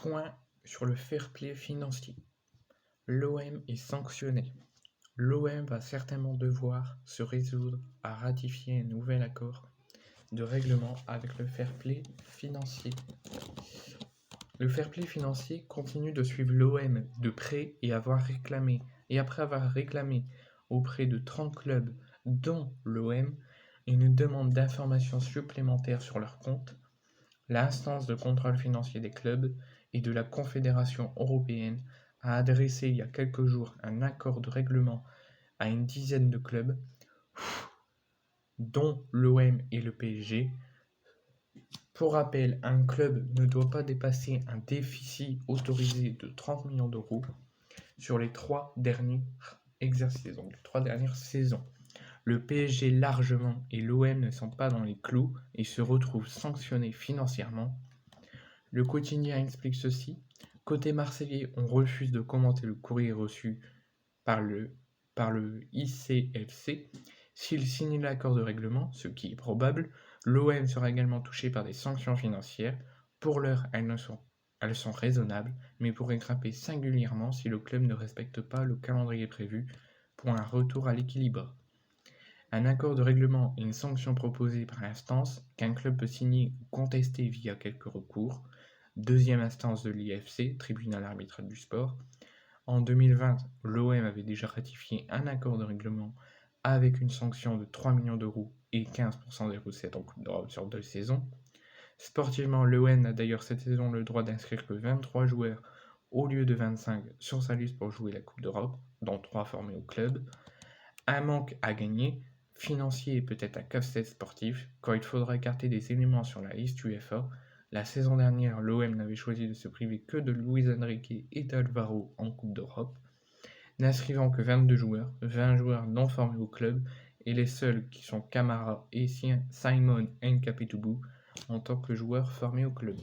Point sur le fair-play financier. L'OM est sanctionné. L'OM va certainement devoir se résoudre à ratifier un nouvel accord de règlement avec le fair-play financier. Le fair-play financier continue de suivre l'OM de près et après avoir réclamé auprès de 30 clubs, dont l'OM, une demande d'informations supplémentaires sur leurs comptes, l'instance de contrôle financier des clubs et de la Confédération européenne a adressé il y a quelques jours un accord de règlement à une dizaine de clubs, dont l'OM et le PSG. Pour rappel, un club ne doit pas dépasser un déficit autorisé de 30 millions d'euros sur les 3 derniers exercices, donc les 3 dernières saisons. Le PSG largement et l'OM ne sont pas dans les clous et se retrouvent sanctionnés financièrement. Le quotidien explique ceci. Côté marseillais, on refuse de commenter le courrier reçu par le ICFC. S'il signe l'accord de règlement, ce qui est probable, l'OM sera également touché par des sanctions financières. Pour l'heure, elles sont raisonnables, mais pourraient grimper singulièrement si le club ne respecte pas le calendrier prévu pour un retour à l'équilibre. Un accord de règlement est une sanction proposée par l'instance qu'un club peut signer ou contester via quelques recours. Deuxième instance de l'IFC, tribunal arbitral du sport. En 2020, l'OM avait déjà ratifié un accord de règlement avec une sanction de 3 millions d'euros et 15% des recettes en Coupe d'Europe sur 2 saisons. Sportivement, l'OM a d'ailleurs cette saison le droit d'inscrire que 23 joueurs au lieu de 25 sur sa liste pour jouer la Coupe d'Europe, dont 3 formés au club. Un manque à gagner, financier et peut-être un casse-tête sportif, quand il faudra écarter des éléments sur la liste UEFA. La saison dernière, l'OM n'avait choisi de se priver que de Luis Enrique et d'Alvaro en Coupe d'Europe, n'inscrivant que 22 joueurs, 20 joueurs non formés au club, et les seuls qui sont Camara et Simon Nkapitoubou en tant que joueurs formés au club.